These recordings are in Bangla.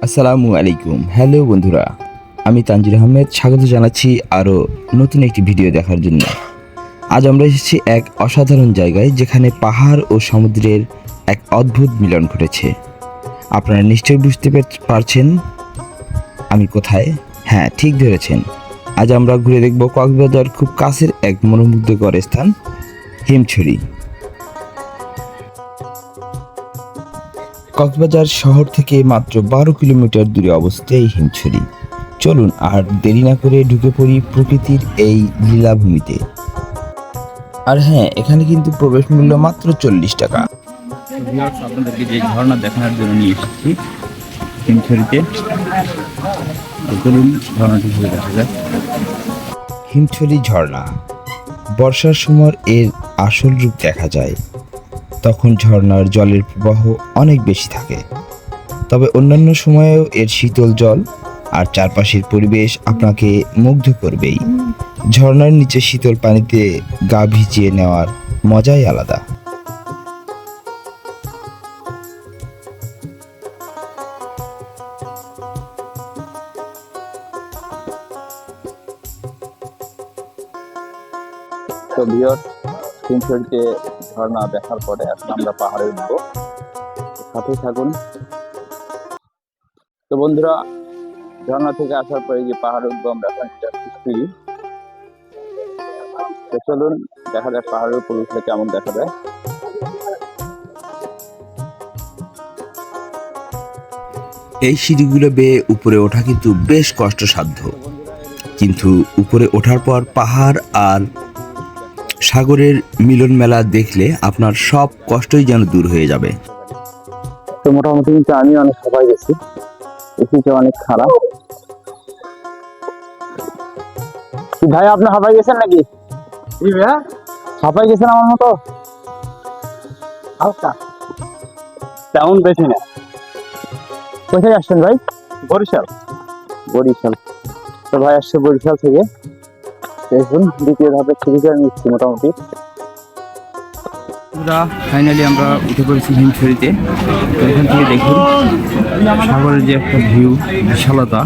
আসসালামু আলাইকুম। হ্যালো বন্ধুরা, আমি তানজির আহমেদ স্বাগত জানাচ্ছি আরও নতুন একটি ভিডিও দেখার জন্য। আজ আমরা এসেছি এক অসাধারণ জায়গায় যেখানে পাহাড় ও সমুদ্রের এক অদ্ভুত মিলন ঘটেছে। আপনারা নিশ্চয়ই বুঝতে পারছেন আমি কোথায়। হ্যাঁ, ঠিক ধরেছেন। আজ আমরা ঘুরে দেখব কক্সবাজার খুব কাছের এক মনোমুগ্ধকর স্থান, হিমছড়ি। কক্সবাজার শহর থেকে মাত্র 12 কিলোমিটার দূরে অবস্থিত এই হিমছড়ি। চলুন আর দেরি না করে ঢুকে পড়ি প্রকৃতির এই লীলাভূমিতে। আর হ্যাঁ, এখানে কিন্তু প্রবেশ মূল্য মাত্র 40 টাকা। আপনাদেরকে যে ঝর্ণা দেখানোর জন্য নিয়ে এসেছি হিমছড়িতে, চলুন ঝর্ণাটি ঘুরে দেখা যায়। হিমছড়ি ঝর্ণা বর্ষার সময় এর আসল রূপ দেখা যায়। তখন ঝর্ণার জলের প্রবাহ অনেক বেশি থাকে, তবে অন্যান্য সময়েও এর শীতল জল আর চারপাশের পরিবেশ আপনাকে মুগ্ধ করবেই। ঝর্ণার নিচে শীতল পানিতে গা ভিজিয়ে নেওয়ার মজাই আলাদা। তো ভিউয়ার্স, হিমছড়িতে ঝর্ণা দেখার পরে আসলে আমরা পাহাড়ে উঠবো, সাথে থাকুন। তো বন্ধুরা, ঝর্ণা থেকে আসার পরে যে পাহাড়ে উঠবো আমরা এখন সিঁড়ি। তো চলুন দেখা যাক পাহাড়ের উপর উঠলে কেমন দেখা যায়। এই সিঁড়িগুলো বেয়ে উপরে ওঠা কিন্তু বেশ কষ্টসাধ্য, কিন্তু উপরে ওঠার পর পাহাড় আর সাগরের মিলন মেলা দেখলে আপনার সব কষ্টই যেন দূর হয়ে যাবে। তো মোটামুটি কিন্তু আমি অনেক সবাই গেছি, এসিটা অনেক খারাপ। ভাই, আপনি হাঁপাই গেছেন নাকি? হাঁপাই গেছেন আমার মতো? হালকা, তেমন বেশি না। কোথায় আসছেন ভাই? বরিশাল। বরিশাল। তো ভাই আসছে বরিশাল থেকে। দেখুন দ্বিতীয় ধাপে সিঁড়ি করে নিচ্ছি মোটামুটি। ফাইনালি আমরা উঠে পড়েছি হিমছড়িতে। তো এখান থেকে দেখুন সাগরের যে একটা ভিউ, বিশালতা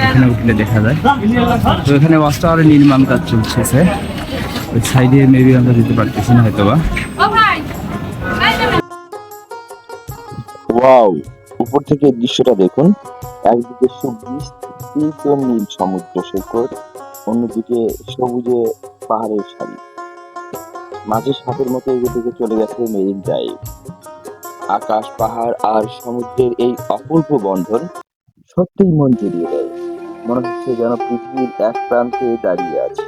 এখানে উঠলে দেখা যায়। তো এখানে ওয়াচ টাওয়ারের নির্মাণ কাজ চলছে, ওই সাইডে মেবি আমরা যেতে পারতেছি না হয়তোবা। ওয়াও, উপর থেকে দৃশ্যটা দেখুন। একদিকে সুবিস্তৃত নীল সমুদ্র সৈকত, অন্যদিকে সবুজে পাহাড়ের সারি, মাঝে সাপের মতো এদিকে চলে গেছে মেরিন ড্রাইভ। আকাশ, পাহাড় আর সমুদ্রের এই অপূর্ব বন্ধন সত্যিই মন জুড়িয়ে দেয়। মনে হচ্ছে যেন পৃথিবীর এক প্রান্তে দাঁড়িয়ে আছি।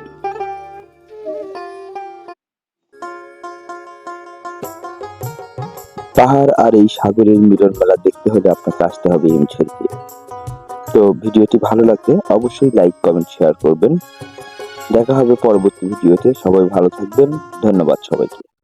পাহাড় আর এই সাগরের মিলন মেলা দেখতে হলে আপনাকে আসতে হবে হিমছড়িতে। তো ভিডিওটি ভালো লাগলে অবশ্যই লাইক, কমেন্ট, শেয়ার করবেন। দেখা হবে পরবর্তী ভিডিওতে। সবাই ভালো থাকবেন। ধন্যবাদ সবাইকে।